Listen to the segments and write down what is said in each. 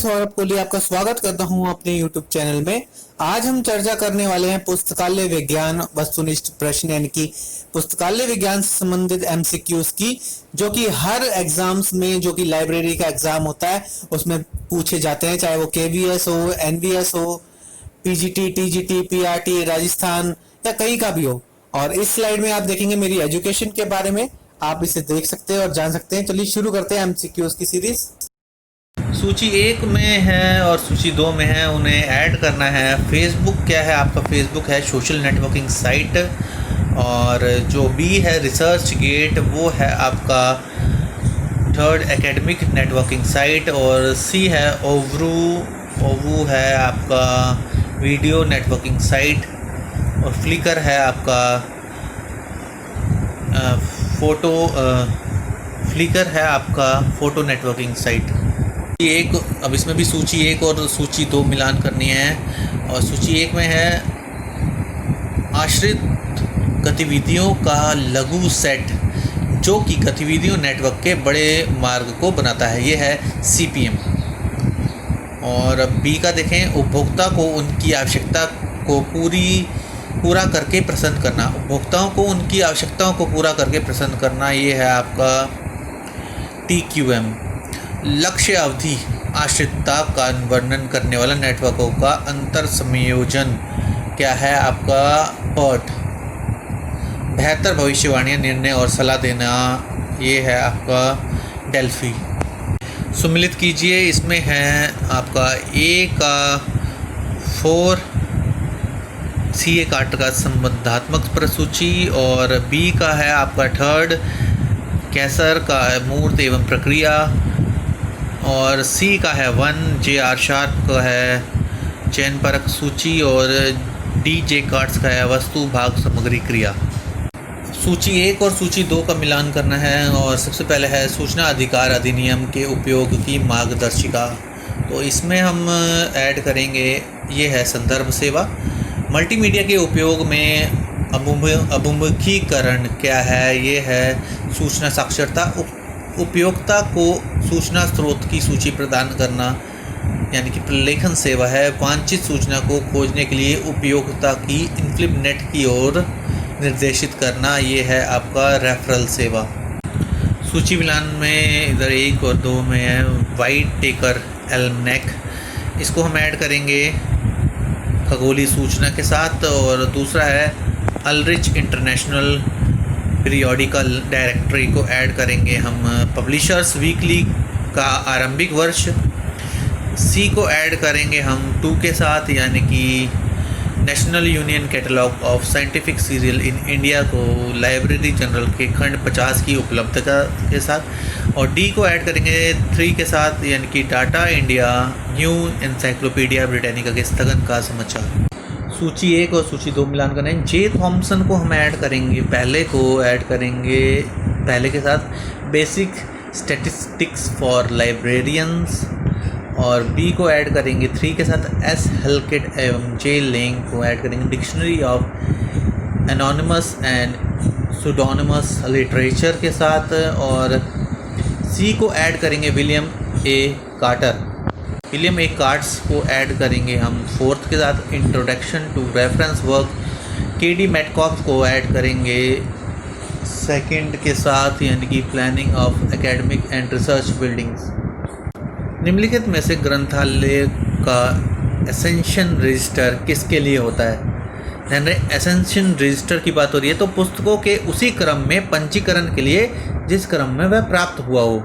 सौरभ कोहली आपका स्वागत करता हूं अपने YouTube चैनल में। आज हम चर्चा करने वाले हैं पुस्तकालय विज्ञान वस्तुनिष्ठ प्रश्न यानी कि पुस्तकालय विज्ञान से संबंधित एमसीक्यूज की, जो कि हर एग्जाम्स में, जो कि लाइब्रेरी का एग्जाम होता है उसमें पूछे जाते हैं, चाहे वो केवीएस हो, एनवीएस हो, पीजीटी, टीजीटी, पीआरटी, राजस्थान या कहीं का भी हो। और इस स्लाइड में आप देखेंगे मेरी एजुकेशन के बारे में, आप इसे देख सकते हैं और जान सकते हैं। चलिए शुरू करते हैं एमसीक्यूज की सीरीज। सूची 1 में है और सूची 2 में है, उन्हें ऐड करना है। फेसबुक क्या है आपका? फेसबुक है सोशल नेटवर्किंग साइट। और जो बी है रिसर्च गेट, वो है आपका थर्ड एकेडमिक नेटवर्किंग साइट। और सी है ओवू है आपका वीडियो नेटवर्किंग साइट। और फ्लिकर है आपका फ्लिकर है आपका फ़ोटो नेटवर्किंग साइट। एक अब इसमें भी सूची 1 और सूची 2 मिलान करनी है। और सूची 1 में है आश्रित गतिविधियों का लघु सेट, जो कि गतिविधियों नेटवर्क के बड़े मार्ग को बनाता है। ये है CPM। और बी का देखें, उपभोक्ता को उनकी आवश्यकता को पूरा करके प्रसन्न करना। उपभोक्ताओं को उनकी आवश्यकताओं को पूरा करके प्रसन्न करना, ये है आपका TQM। लक्ष्य अवधि आश्रितता का वर्णन करने वाला नेटवर्कों का अंतर संयोजन क्या है आपका PERT। बेहतर भविष्यवाणियाँ, निर्णय और सलाह देना, ये है आपका डेल्फी। सुमिलित कीजिए, इसमें है आपका A का 4 CA काट का संबंधात्मक प्रसूची, और B का है आपका 3rd कैसर का मूर्त एवं प्रक्रिया, और C का है 1 JR शार्प का है चयन परक सूची, और D J कार्ट्स का है वस्तु भाग सामग्री क्रिया। सूची 1 और सूची 2 का मिलान करना है। और सबसे पहले है सूचना अधिकार अधिनियम के उपयोग की मार्गदर्शिका। तो इसमें हम ऐड करेंगे, ये है संदर्भ सेवा। मल्टीमीडिया के उपयोग में अभिमुखीकरण क्या है? ये है सूचना साक्षरता। उपयोक्ता को सूचना स्रोत की सूची प्रदान करना यानी कि प्रलेखन सेवा है। वांछित सूचना को खोजने के लिए उपयोक्ता की इनफ्लिप नेट की ओर निर्देशित करना, ये है आपका रेफरल सेवा। सूची मिलान में इधर 1 और 2 में है वाइट टेकर एल्मनेक, इसको हम ऐड करेंगे खगोलीय सूचना के साथ। और दूसरा है अल्रिच इंटरनेशनल पीरियोडिकल डायरेक्टरी को ऐड करेंगे हम पब्लिशर्स वीकली का आरंभिक वर्ष। सी को ऐड करेंगे हम 2 के साथ, यानी कि national union catalogue of scientific serial in India को लाइब्रेरी जनरल के खंड 50 की उपलब्धता के साथ। और डी को ऐड करेंगे 3 के साथ, यानी कि Tata India new encyclopedia Britannica के स्थगन का समाचार। सूची 1 और सूची 2 मिलान करना है। जे थॉम्सन को हम ऐड करेंगे, पहले के साथ बेसिक स्टैटिस्टिक्स फॉर लाइब्रेरियंस। और बी को ऐड करेंगे 3 के साथ एस हेल्केट एवं जे लेंग को ऐड करेंगे dictionary of anonymous and pseudonymous literature के साथ। और सी को ऐड करेंगे विलियम ए कार्ट्स को ऐड करेंगे हम 4th के साथ introduction to reference work. KD Metcalf को ऐड करेंगे 2nd के साथ, यानी कि planning of academic and research buildings. निम्नलिखित में से ग्रंथालय का एसेंशन रजिस्टर किसके लिए होता है? एसेंशन रजिस्टर की बात हो रही है तो पुस्तकों के उसी क्रम में पंजीकरण के लिए जिस क्रम में वह प्राप्त हुआ हो।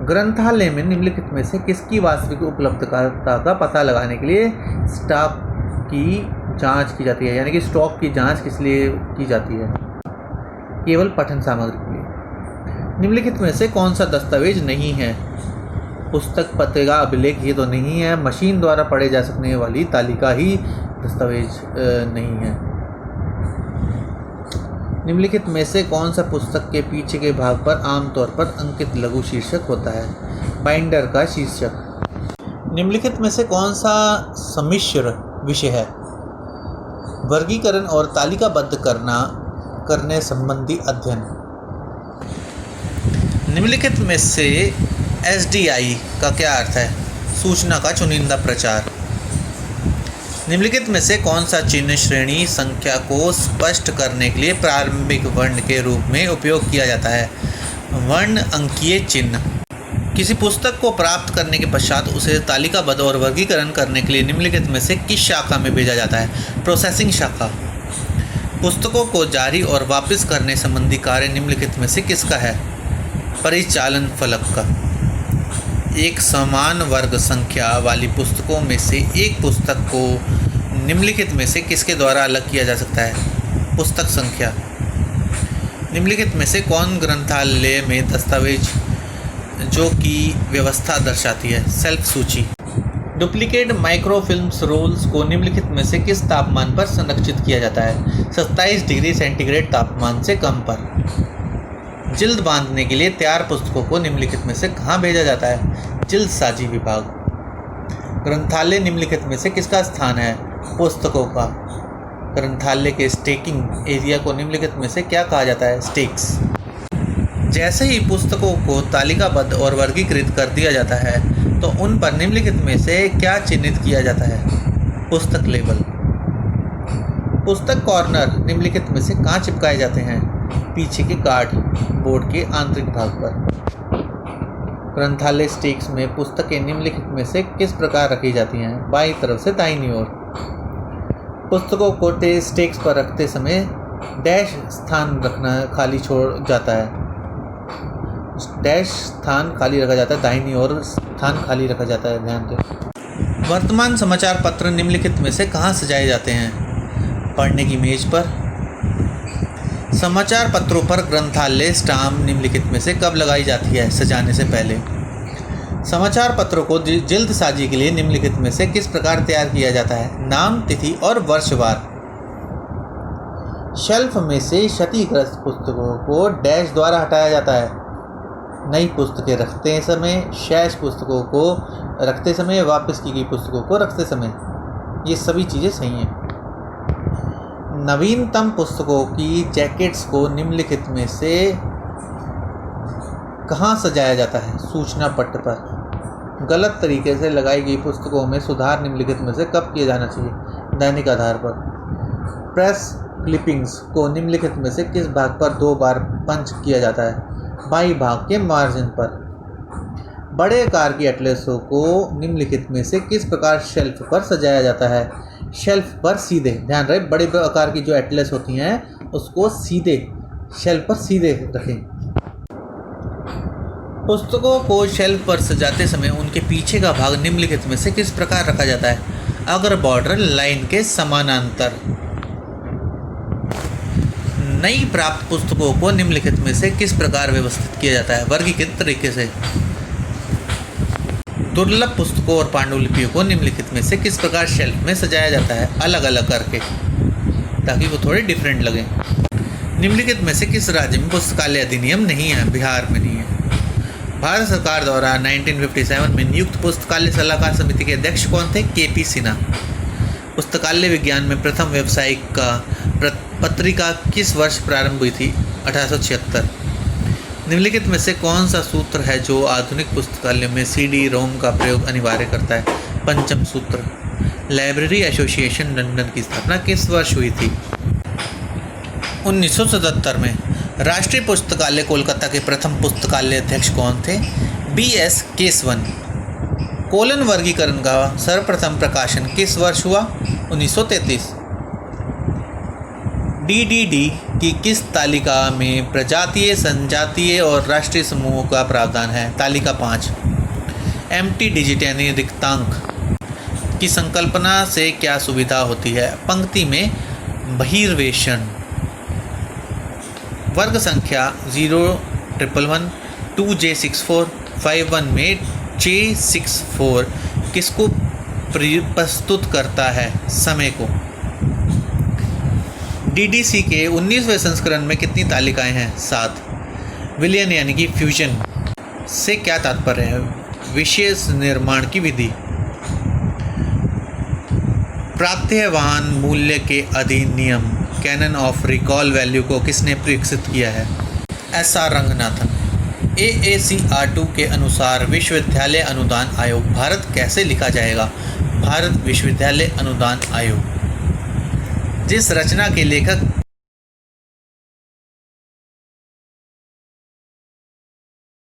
ग्रंथालय में निम्नलिखित में से किसकी वास्तविक उपलब्धता का पता लगाने के लिए स्टॉक की जांच की जाती है? यानी कि स्टॉक की जांच किस लिए की जाती है? केवल पठन सामग्री के लिए। निम्नलिखित में से कौन सा दस्तावेज नहीं है? पुस्तक पत्रिका अभिलेख ये तो नहीं है। मशीन द्वारा पढ़े जा सकने वाली तालिका ही दस्तावेज नहीं है। निम्नलिखित में से कौन सा पुस्तक के पीछे के भाग पर आमतौर पर अंकित लघु शीर्षक होता है? बाइंडर का शीर्षक। निम्नलिखित में से कौन सा सम्मिश्र विषय है? वर्गीकरण और तालिकाबद्ध करने संबंधी अध्ययन। निम्नलिखित में से SDI का क्या अर्थ है? सूचना का चुनिंदा प्रचार। निम्नलिखित में से कौन सा चिन्ह श्रेणी संख्या को स्पष्ट करने के लिए प्रारंभिक वर्ण के रूप में उपयोग किया जाता है? वर्ण अंकीय चिन्ह। किसी पुस्तक को प्राप्त करने के पश्चात उसे तालिकाबद्ध और वर्गीकरण करने के लिए निम्नलिखित में से किस शाखा में भेजा जाता है? प्रोसेसिंग शाखा। पुस्तकों को जारी और वापस करने संबंधी कार्य निम्नलिखित में से किसका है? परिचालन फलक का। एक समान वर्ग संख्या वाली पुस्तकों में से एक पुस्तक को निम्नलिखित में से किसके द्वारा अलग किया जा सकता है? पुस्तक संख्या। निम्नलिखित में से कौन ग्रंथालय में दस्तावेज जो कि व्यवस्था दर्शाती है? सेल्फ सूची। डुप्लीकेट माइक्रोफिल्म्स रोल्स को निम्नलिखित में से किस तापमान पर संरक्षित किया जाता है? 27 डिग्री सेंटीग्रेड तापमान से कम पर। जिल्द बांधने के लिए तैयार पुस्तकों को निम्नलिखित में से कहाँ भेजा जाता है? जिल्द साजी विभाग। ग्रंथालय निम्नलिखित में से किसका स्थान है? पुस्तकों का। ग्रंथालय के स्टेकिंग एरिया को निम्नलिखित में से क्या कहा जाता है? स्टेक्स। जैसे ही पुस्तकों को तालिकाबद्ध और वर्गीकृत कर दिया जाता है तो उन पर निम्नलिखित में से क्या चिन्हित किया जाता है? पुस्तक लेबल। पुस्तक कॉर्नर निम्नलिखित में से कहाँ चिपकाए जाते हैं? पीछे के कार्ड बोर्ड के आंतरिक भाग पर। ग्रंथालय स्टेक्स में पुस्तकें निम्नलिखित में से किस प्रकार रखी जाती हैं? बाईं तरफ से दाहिनी ओर। पुस्तकों को स्टेक्स पर रखते समय डैश स्थान रखना खाली छोड़ जाता है। डैश स्थान खाली रखा जाता है, दाहिनी ओर स्थान खाली रखा जाता है। ध्यान दें। वर्तमान समाचार पत्र निम्नलिखित में से कहाँ सजाए जाते हैं? पढ़ने की मेज पर। समाचार पत्रों पर ग्रंथालय स्टाम्प निम्नलिखित में से कब लगाई जाती है? सजाने से पहले। समाचार पत्रों को जिल्द साजी के लिए निम्नलिखित में से किस प्रकार तैयार किया जाता है? नाम, तिथि और वर्षवार। शेल्फ में से क्षतिग्रस्त पुस्तकों को डैश द्वारा हटाया जाता है। नई पुस्तकें रखते समय, शेष पुस्तकों को रखते समय, वापस की गई पुस्तकों को रखते समय। ये सभी चीज़ें सही हैं। नवीनतम पुस्तकों की जैकेट्स को निम्नलिखित में से कहाँ सजाया जाता है? सूचना पट्ट पर। गलत तरीके से लगाई गई पुस्तकों में सुधार निम्नलिखित में से कब किया जाना चाहिए? दैनिक आधार पर। प्रेस क्लिपिंग्स को निम्नलिखित में से किस भाग पर 2 बार पंच किया जाता है? बाईं भाग के मार्जिन पर। बड़े आकार की एटलसों को निम्नलिखित में से किस प्रकार शेल्फ पर सजाया जाता है? शेल्फ पर सीधे। ध्यान रहे, बड़े आकार की जो एटलस होती हैं उसको सीधे शेल्फ पर सीधे रखें। पुस्तकों को शेल्फ पर सजाते समय उनके पीछे का भाग निम्नलिखित में से किस प्रकार रखा जाता है? अग्र बॉर्डर लाइन के समानांतर। नई प्राप्त पुस्तकों को निम्नलिखित में से किस प्रकार व्यवस्थित किया जाता है? वर्गीकृत तरीके से। दुर्लभ पुस्तकों और पांडुलिपियों को निम्नलिखित में से किस प्रकार शेल्फ में सजाया जाता है? अलग अलग करके, ताकि वो थोड़े डिफरेंट लगें। निम्नलिखित में से किस राज्य में पुस्तकालय अधिनियम नहीं है? बिहार में नहीं है। भारत सरकार द्वारा 1957 में नियुक्त पुस्तकालय सलाहकार समिति के अध्यक्ष कौन थे? KP सिन्हा। पुस्तकालय विज्ञान में प्रथम व्यावसायिक पत्रिका किस वर्ष प्रारंभ हुई थी? 1876। निम्नलिखित में से कौन सा सूत्र है जो आधुनिक पुस्तकालयों में CD-ROM का प्रयोग अनिवार्य करता है? पंचम सूत्र। लाइब्रेरी एसोसिएशन लंदन की स्थापना किस वर्ष हुई थी? 1977 में। राष्ट्रीय पुस्तकालय कोलकाता के प्रथम पुस्तकालय अध्यक्ष कौन थे? BS केसवन। कोलन वर्गीकरण का सर्वप्रथम प्रकाशन किस वर्ष हुआ? 1933। DDD की किस तालिका में प्रजातीय, संजातीय और राष्ट्रीय समूहों का प्रावधान है? तालिका 5। एम्प्टी डिजिट यानी रिक्तांक की संकल्पना से क्या सुविधा होती है? पंक्ति में बहिर्वेशन। वर्ग संख्या 011 2J64 51 में J64 किसको प्रस्तुत करता है? समय को। DDC के 19वें संस्करण में कितनी तालिकाएं हैं? 7। विलयन यानी कि फ्यूजन से क्या तात्पर्य है? विशेष निर्माण की विधि। प्रत्ययवान मूल्य के अधिनियम कैनन ऑफ रिकॉल वैल्यू को किसने विकसित किया है? SR रंगनाथन। AACR2 के अनुसार विश्वविद्यालय अनुदान आयोग भारत कैसे लिखा जाएगा? भारत विश्वविद्यालय अनुदान आयोग। जिस रचना के लेखक